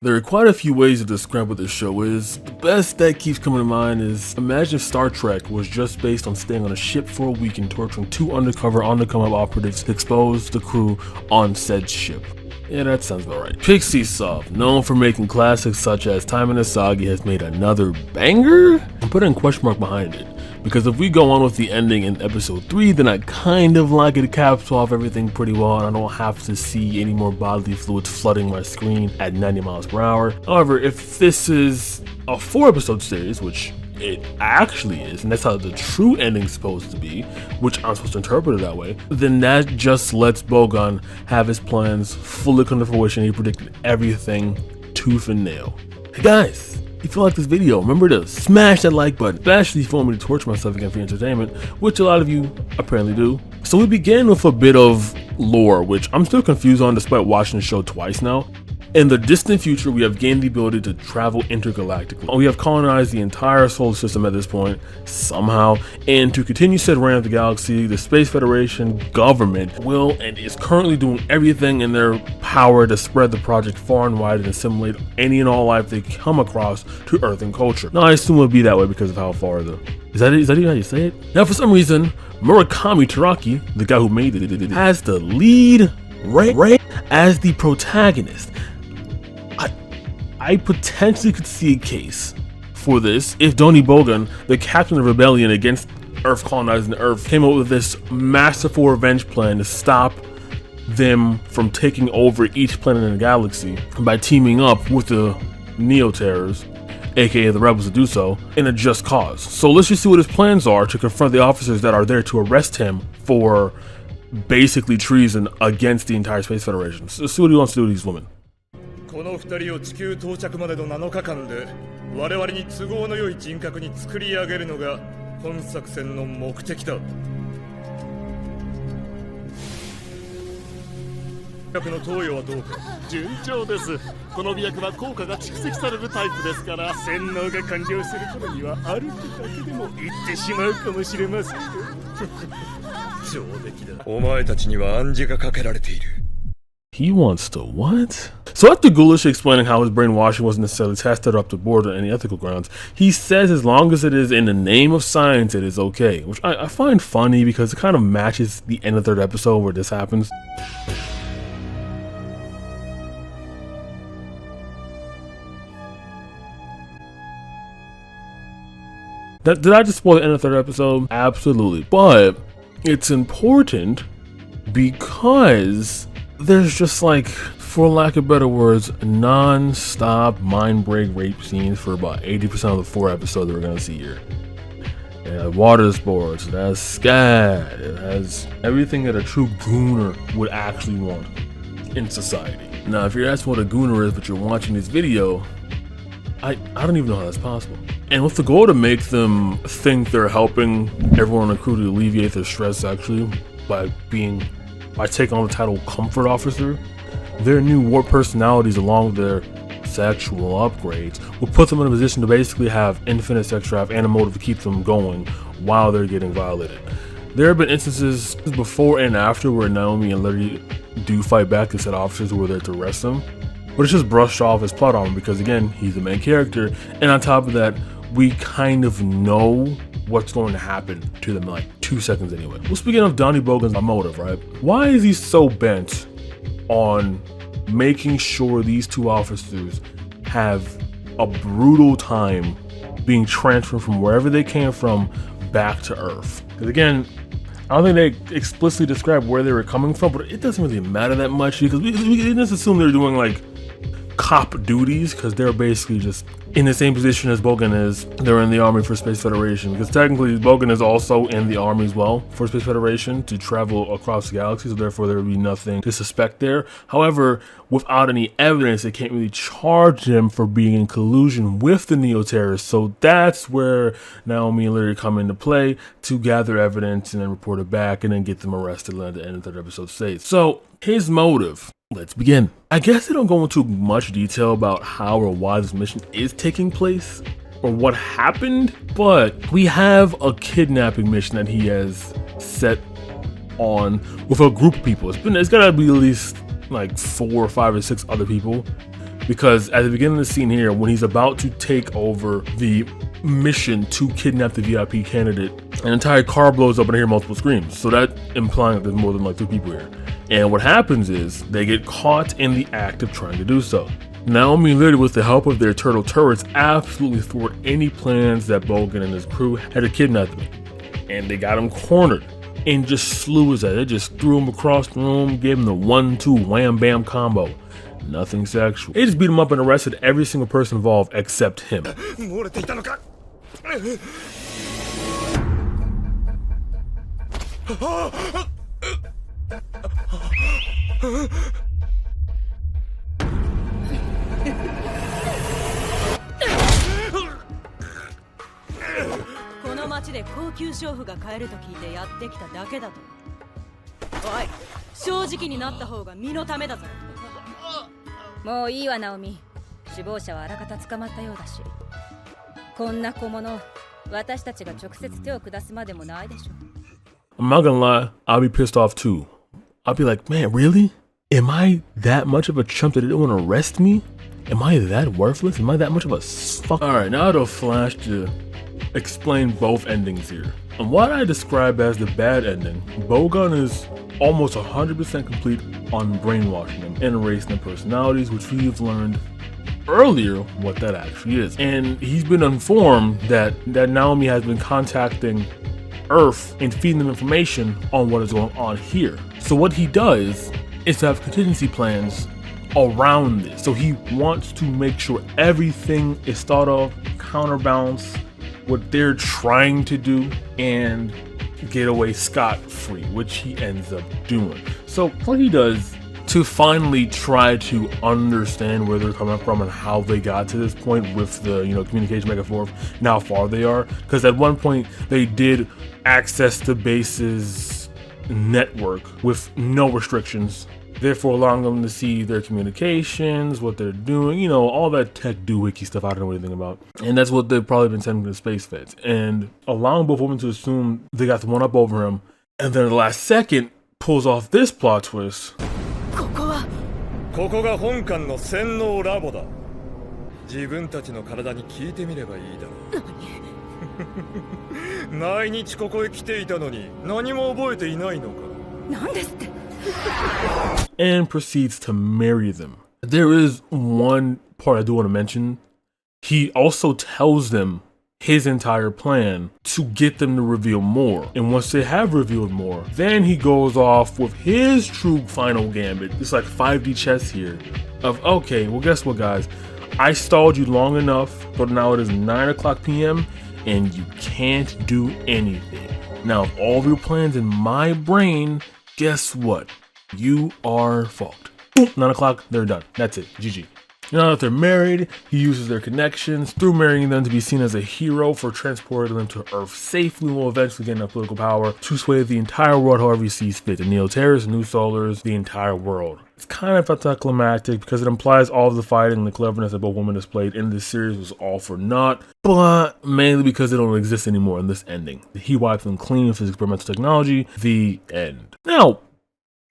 There are quite a few ways to describe what this show is. The best that keeps coming to mind is, imagine if Star Trek was just based on staying on a ship for a week and torturing two undercover on-the-come-up operatives to expose the crew on said ship. Yeah, that sounds about right. Pixie Soft, known for making classics such as Time in Asagi, has made another banger? I'm putting a question mark behind it, because if we go on with the ending in episode 3, then I kind of like it caps off everything pretty well and I don't have to see any more bodily fluids flooding my screen at 90 miles per hour. However, if this is a 4-episode series, which it actually is, and that's how the true ending's supposed to be, which I'm supposed to interpret it that way, then that just lets Bogan have his plans fully come to fruition. He predicted everything tooth and nail. Hey guys, if you like this video, remember to smash that like button, especially if you want me to torture myself again for entertainment, which a lot of you apparently do. So we begin with a bit of lore, which I'm still confused on despite watching the show twice now. In the distant future, we have gained the ability to travel intergalactically. We have colonized the entire solar system at this point, somehow, and to continue said reign of the galaxy, the Space Federation government will and is currently doing everything in their power to spread the project far and wide and assimilate any and all life they come across to Earth and culture. Now, I assume it would be that way because of how far the... Is that even how you say it? Now, for some reason, Murakami Teraki, the guy who made it, has the lead Ray as the protagonist. I potentially could see a case for this if Donnie Bogan, the captain of rebellion against Earth colonizing Earth, came up with this masterful revenge plan to stop them from taking over each planet in the galaxy by teaming up with the Neo-Terrors, aka the rebels, to do so in a just cause. So let's just see what his plans are to confront the officers that are there to arrest him for basically treason against the entire Space Federation. So let's see what he wants to do to these women. この2人を地球到着までの7日間で我々に都合の良い人格に作り上げるのが本作戦の目的だ。薬の投与はどうか。順調です。この美薬は効果が蓄積されるタイプですから、洗脳が完了する頃には歩くだけでも行ってしまうかもしれませんよ。上出来だ。お前たちには暗示がかけられている。 He wants to what? So after Ghoulish explaining how his brainwashing wasn't necessarily tested or up to board on any ethical grounds, he says as long as it is in the name of science, it is okay. Which I find funny because it kind of matches the end of the 3rd episode where this happens. Did I just spoil the end of the 3rd episode? Absolutely. But it's important because there's just like, for lack of better words, non-stop mind break rape scenes for about 80% of the 4 episodes that we're gonna see here. It has water sports, it has scat, it has everything that a true gooner would actually want in society. Now, if you're asking what a gooner is, but you're watching this video, I don't even know how that's possible. And with the goal to make them think they're helping everyone on the crew to alleviate their stress actually by taking on the title Comfort Officer, their new warped personalities along with their sexual upgrades will put them in a position to basically have infinite sex drive and a motive to keep them going while they're getting violated. There have been instances before and after where Naomi and Larry do fight back to said officers who were there to arrest them, but it's just brushed off as plot armor because again, he's the main character, and on top of that, we kind of know what's going to happen to them in like 2 seconds anyway. Well, speaking of Donnie Bogan's motive, right? Why is he so bent on making sure these 2 officers have a brutal time being transferred from wherever they came from back to Earth? Because again, I don't think they explicitly describe where they were coming from, but it doesn't really matter that much because we just assume they're doing like cop duties because they're basically just in the same position as Bogan is. They're in the army for Space Federation because technically Bogan is also in the army as well for Space Federation to travel across the galaxy, so therefore there would be nothing to suspect there. However, without any evidence, they can't really charge them for being in collusion with the Neo-Terrorists, so that's where Naomi and Larry come into play to gather evidence and then report it back and then get them arrested at the end of the 3rd episode stage. So his motive. Let's begin. I guess they don't go into much detail about how or why this mission is taking place or what happened, but we have a kidnapping mission that he has set on with a group of people. It's gotta be at least like 4 or 5 or 6 other people because at the beginning of the scene here, when he's about to take over the mission to kidnap the VIP candidate, an entire car blows up and I hear multiple screams. So that implying that there's more than like 2 people here. And what happens is they get caught in the act of trying to do so. Naomi literally, with the help of their turtle turrets, absolutely thwart any plans that Bogan and his crew had to kidnap them. And they got him cornered and just slew his ass. They just threw him across the room, gave him the 1-2 wham bam combo. Nothing sexual. They just beat him up and arrested every single person involved except him. この町で高級娼婦が買えると聞いてやってきただけだと。おい、正直になった方が身のためだぞ。もういいわ、ナオミ。首謀者はあらかた捕まったようだし、こんな小物、私たちが直接手を下すまでもないでしょ。I'm not gonna lie, I'll be pissed off too. I'll be like, man, really? Am I that much of a chump that they don't want to arrest me? Am I that worthless? Am I that much of a fuck? Alright, now it'll flash to explain both endings here. And what I describe as the bad ending, Bogan is almost 100% complete on brainwashing them and erasing their personalities, which we've learned earlier what that actually is. And he's been informed that Naomi has been contacting Earth and feeding them information on what is going on here. So what he does is to have contingency plans around this. So he wants to make sure everything is thought of, counterbalance what they're trying to do, and get away scot-free, which he ends up doing. So what he does to finally try to understand where they're coming from and how they got to this point with the communication back and forth and how far they are, because at one point they did access the base's network with no restrictions, therefore allowing them to see their communications, what they're doing, all that tech doohickey stuff I don't know anything about. And that's what they've probably been sending to the space feds, and allowing both women to assume they got the one up over him, and then at the last second pulls off this plot twist. ここが本館の洗脳ラボだ。自分たちの体に聞いてみればいいだろう。毎日ここへ来ていたのに何も覚えていないのか。なんですって。And proceeds to marry them. There is one part I do want to mention. He also tells them his entire plan to get them to reveal more. And once they have revealed more, then he goes off with his true final gambit. It's like 5D chess here of, okay, well, guess what, guys? I stalled you long enough, but now it is 9 o'clock p.m. and you can't do anything. Now, if all of your plans in my brain, guess what? You are fucked. Boom, 9 o'clock, they're done. That's it. GG. Now that they're married, he uses their connections through marrying them to be seen as a hero for transporting them to Earth safely, while eventually getting enough political power to sway the entire world however he sees fit. The Neo-Terrorists, New Solars, the entire world. It's kind of anticlimactic because it implies all of the fighting and the cleverness that both women displayed in this series was all for naught, but mainly because they don't exist anymore in this ending. He wiped them clean with his experimental technology. The end. Now,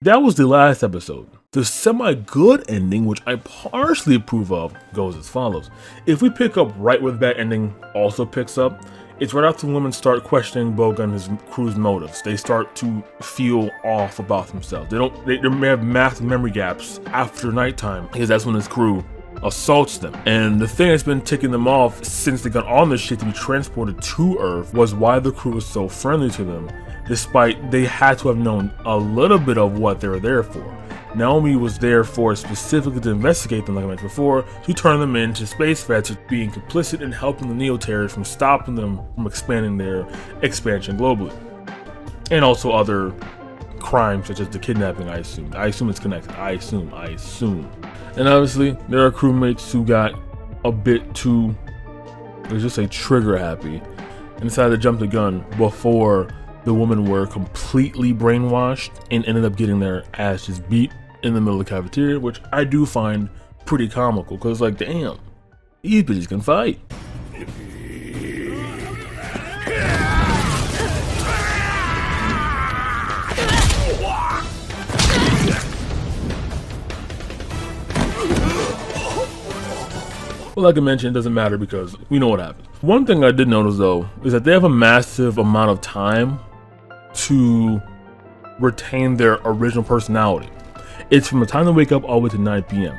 that was the last episode. The semi-good ending, which I partially approve of, goes as follows. If we pick up right where the bad ending also picks up, it's right after women start questioning Bogan and his crew's motives. They start to feel off about themselves. They may have massive memory gaps after nighttime, because that's when his crew assaults them. And the thing that's been ticking them off since they got on this shit to be transported to Earth was why the crew was so friendly to them, despite they had to have known a little bit of what they were there for. Naomi was there for specifically to investigate them, like I mentioned before, to turn them into space vets, being complicit in helping the Neo-Terrorists from stopping them from expanding their expansion globally. And also other crimes such as the kidnapping, I assume. I assume it's connected. I assume. And obviously, there are crewmates who got a bit too, let's just say, trigger happy and decided to jump the gun before the women were completely brainwashed and ended up getting their asses beat in the middle of the cafeteria, which I do find pretty comical, because like, damn, these bitches can fight. But like I mentioned, it doesn't matter because we know what happens. One thing I did notice though is that they have a massive amount of time to retain their original personality. It's from the time they wake up all the way to 9 p.m.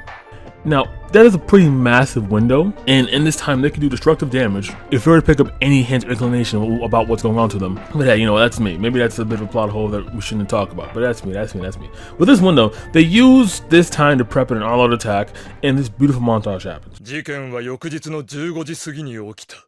Now, that is a pretty massive window, and in this time they can do destructive damage if they were to pick up any hint or inclination about what's going on to them. But hey, you know, that's me. Maybe that's a bit of a plot hole that we shouldn't talk about, but that's me. With this window, they use this time to prep an all-out attack, and this beautiful montage happens. 事件は翌日の15時過ぎに起きた。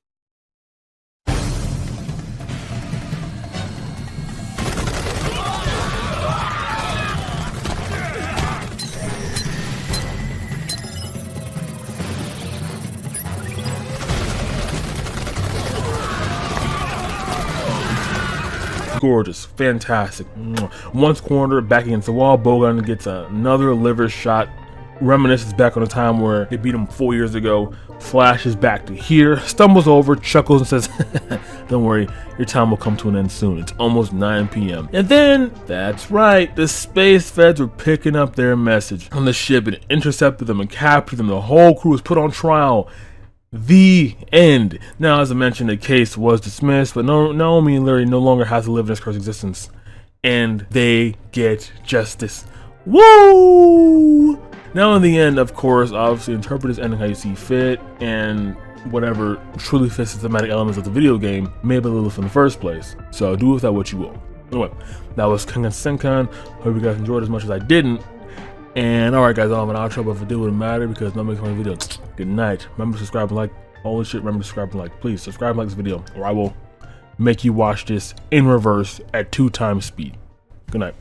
Gorgeous, fantastic. Once cornered, back against the wall, Bogan gets another liver shot. Reminisces back on a time where they beat him 4 years ago. Flashes back to here, stumbles over, chuckles and says, "Don't worry, your time will come to an end soon. It's almost 9 p.m. And then, that's right, the space feds were picking up their message on the ship and intercepted them and captured them. The whole crew was put on trial. The end. Now, as I mentioned, the case was dismissed, but Naomi and Larry no longer have to live in this cursed existence, and they get justice. Woo! Now, in the end, of course, obviously interpret this ending how you see fit, and whatever truly fits the thematic elements of the video game may have been Lilith in the first place. So do with that what you will. Anyway, that was Kangen Senkan. Hope you guys enjoyed as much as I didn't. And alright guys, I'll have an outro, but if it did, wouldn't matter because no making my video. Good night. Remember to subscribe and like. Holy shit, remember to subscribe and like. Please subscribe and like this video, or I will make you watch this in reverse at 2 times speed. Good night.